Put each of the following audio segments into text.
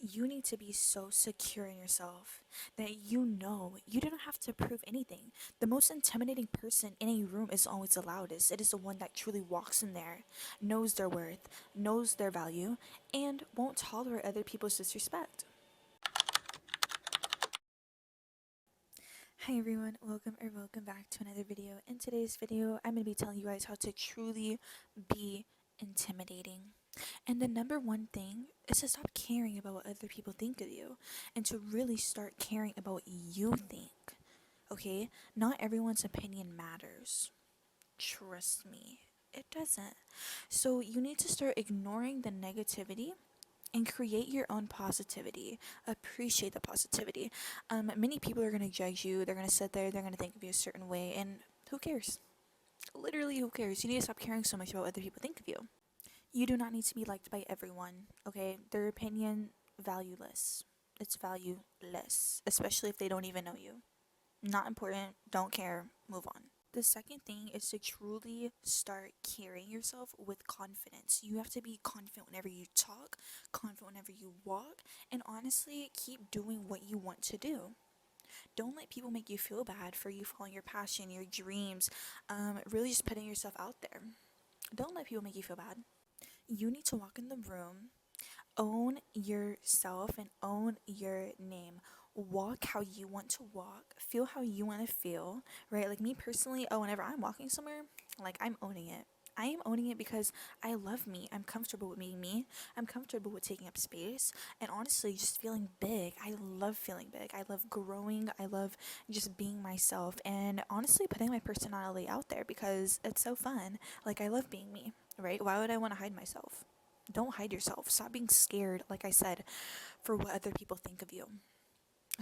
You need to be so secure in yourself that you don't have to prove anything. The most intimidating person in a room is always the loudest. It is the one that truly walks in there, knows their worth, knows their value, and won't tolerate other people's disrespect. Hi everyone, welcome back to another video. In today's video, I'm going to be telling you guys how to truly be intimidating. And the number one thing is to stop caring about what other people think of you and to really start caring about what you think. Okay? Not everyone's opinion matters. Trust me, it doesn't. So you need to start ignoring the negativity and create your own positivity. Appreciate the positivity. Many people are going to judge you. They're going to sit there, they're going to think of you a certain way, and who cares? Literally, who cares? You need to stop caring so much about what other people think of you. You do not need to be liked by everyone, okay? Their opinion, valueless. It's valueless, especially if they don't even know you. Not important, don't care, move on. The second thing is to truly start carrying yourself with confidence. You have to be confident whenever you talk, confident whenever you walk, and honestly, keep doing what you want to do. Don't let people make you feel bad for you following your passion, your dreams, really just putting yourself out there. Don't let people make you feel bad. You need to walk in the room, own yourself, and own your name. Walk how you want to walk, feel how you want to feel, right? Like me personally, whenever I'm walking somewhere, like I'm owning it. I am owning it because I love me. I'm comfortable with being me. I'm comfortable with taking up space. And honestly, just feeling big. I love feeling big. I love growing. I love just being myself. And honestly, putting my personality out there because it's so fun. Like, I love being me, right? Why would I want to hide myself? Don't hide yourself. Stop being scared, like I said, for what other people think of you.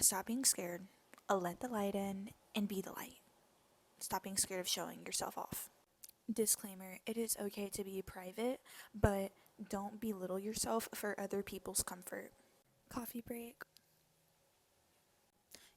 Stop being scared. Let the light in and be the light. Stop being scared of showing yourself off. Disclaimer, it is okay to be private, but don't belittle yourself for other people's comfort. Coffee break.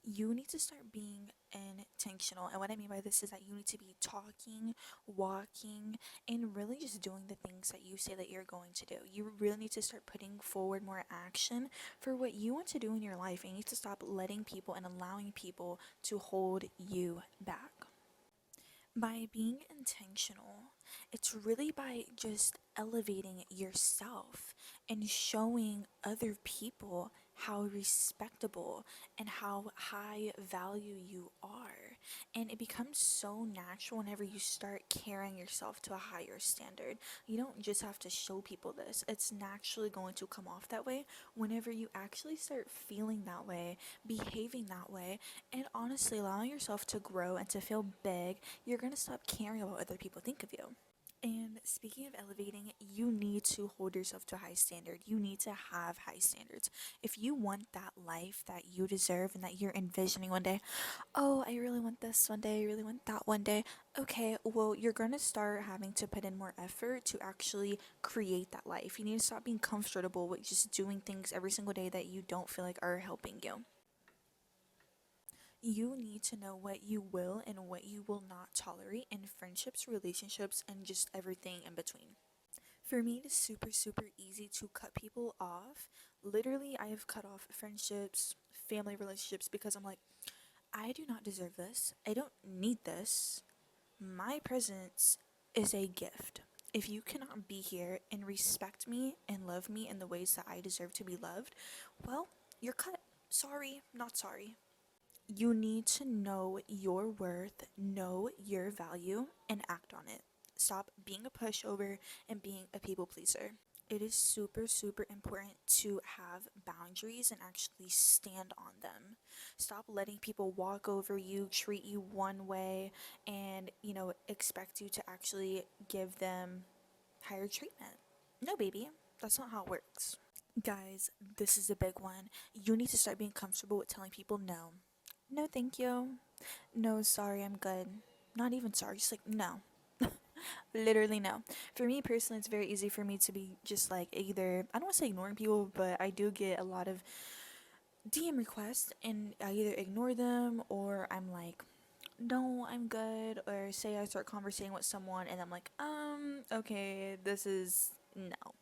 You need to start being intentional. And what I mean by this is that you need to be talking, walking, and really just doing the things that you say that you're going to do. You really need to start putting forward more action for what you want to do in your life. And you need to stop letting people and allowing people to hold you back. By being intentional, it's really by just elevating yourself and showing other people how respectable and how high value you are. And it becomes so natural whenever you start carrying yourself to a higher standard. You don't just have to show people this, it's naturally going to come off that way whenever you actually start feeling that way, behaving that way, and honestly allowing yourself to grow and to feel big. You're going to stop caring about what other people think of you. And speaking of elevating, you need to hold yourself to a high standard. You need to have high standards. If you want that life that you deserve and that you're envisioning one day, oh, I really want this one day, I really want that one day. Okay, well, you're going to start having to put in more effort to actually create that life. You need to stop being comfortable with just doing things every single day that you don't feel like are helping you. You need to know what you will and what you will not tolerate in friendships, relationships, and just everything in between. For me, it is super, super easy to cut people off. Literally, I have cut off friendships, family relationships because I'm like, I do not deserve this. I don't need this. My presence is a gift. If you cannot be here and respect me and love me in the ways that I deserve to be loved, well, you're cut. Sorry, not sorry. You need to know your worth, know your value, and act on it. Stop being a pushover and being a people pleaser. It is super, super important to have boundaries and actually stand on them. Stop letting people walk over you, treat you one way, and, expect you to actually give them higher treatment. No, baby, that's not how it works. Guys, this is a big one. You need to start being comfortable with telling people no. No, thank you. No, sorry, I'm good. Not even sorry, just like, no. Literally, no. For me personally, it's very easy for me to be just like either, I don't want to say ignoring people, but I do get a lot of DM requests, and I either ignore them or I'm like, no, I'm good. Or say I start conversating with someone and I'm like, okay, this is no.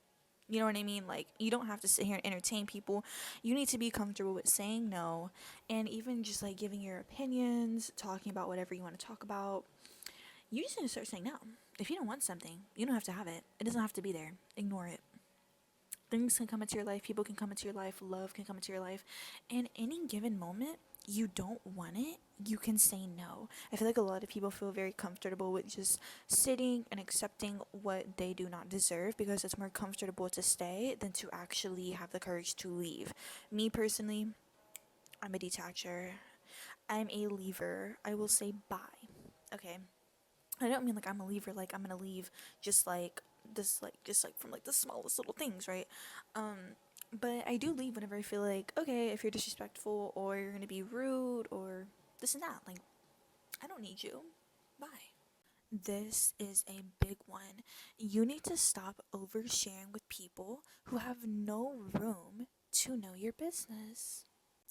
You know what I mean? Like, you don't have to sit here and entertain people. You need to be comfortable with saying no, and even just like giving your opinions, talking about whatever you want to talk about. You just need to start saying no. If you don't want something, you don't have to have it. It doesn't have to be there. Ignore it. Things can come into your life, people can come into your life, love can come into your life. And any given moment, you don't want it, you can say no. I feel like a lot of people feel very comfortable with just sitting and accepting what they do not deserve because it's more comfortable to stay than to actually have the courage to leave. Me personally, I'm a detacher. I'm a leaver. I will say bye. Okay. I don't mean like I'm a leaver, like I'm gonna leave just like this, like just like from like the smallest little things, right? But I do leave whenever I feel like, okay, if you're disrespectful or you're gonna be rude or this and that, like I don't need you. Bye. This is a big one. You need to stop oversharing with people who have no room to know your business.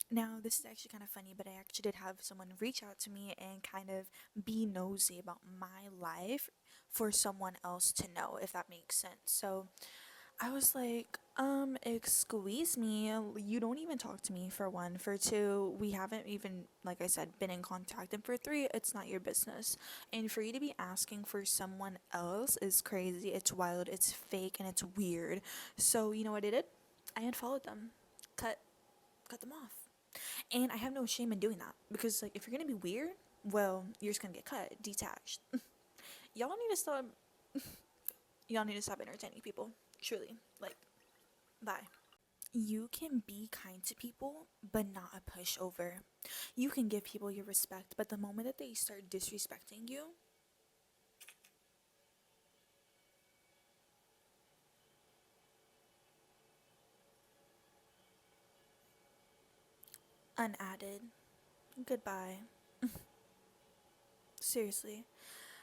Now, this is actually kind of funny, but I actually did have someone reach out to me and kind of be nosy about my life for someone else to know, if that makes sense. So I was like, excuse me, you don't even talk to me, for one. For two, we haven't even, like I said, been in contact. And for three, it's not your business. And for you to be asking for someone else is crazy, it's wild, it's fake, and it's weird. So, you know what I did? I unfollowed them. Cut them off. And I have no shame in doing that because, like, if you're gonna be weird, well, you're just gonna get cut, detached. y'all need to stop. Y'all need to stop entertaining people. Truly, like, bye. You can be kind to people, but not a pushover. You can give people your respect, but the moment that they start disrespecting you, unadded. Goodbye. Seriously.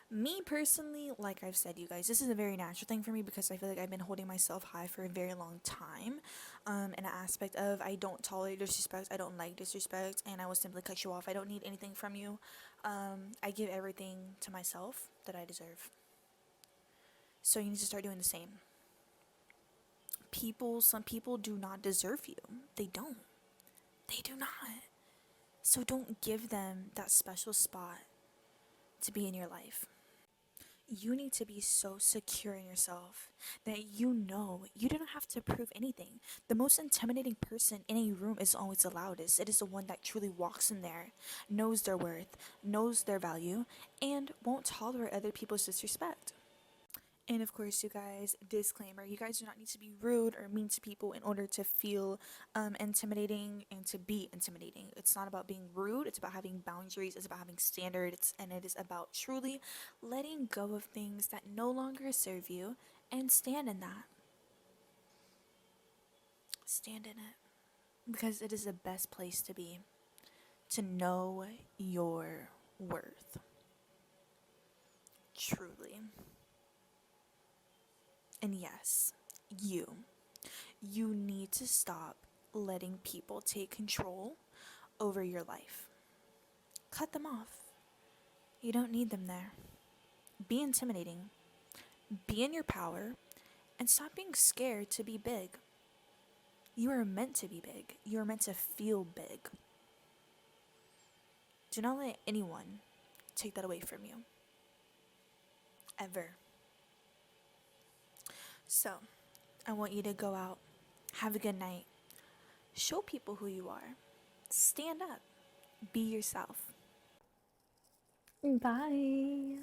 Me personally, like I've said, you guys, this is a very natural thing for me because I feel like I've been holding myself high for a very long time. In an aspect of I don't tolerate disrespect, I don't like disrespect, and I will simply cut you off. I don't need anything from you. I give everything to myself that I deserve. So you need to start doing the same. Some people do not deserve you. They don't. They do not. So don't give them that special spot to be in your life. You need to be so secure in yourself that you know you don't have to prove anything. The most intimidating person in a room is always the loudest. It is the one that truly walks in there, knows their worth, knows their value, and won't tolerate other people's disrespect. And of course, you guys, disclaimer, you guys do not need to be rude or mean to people in order to feel intimidating and to be intimidating. It's not about being rude, it's about having boundaries, it's about having standards, and it is about truly letting go of things that no longer serve you and stand in that. Stand in it. Because it is the best place to be, to know your worth. Truly. And yes, you need to stop letting people take control over your life. Cut them off. You don't need them there. Be intimidating. Be in your power. And stop being scared to be big. You are meant to be big. You are meant to feel big. Do not let anyone take that away from you. Ever. So, I want you to go out. Have a good night. Show people who you are. Stand up. Be yourself. Bye.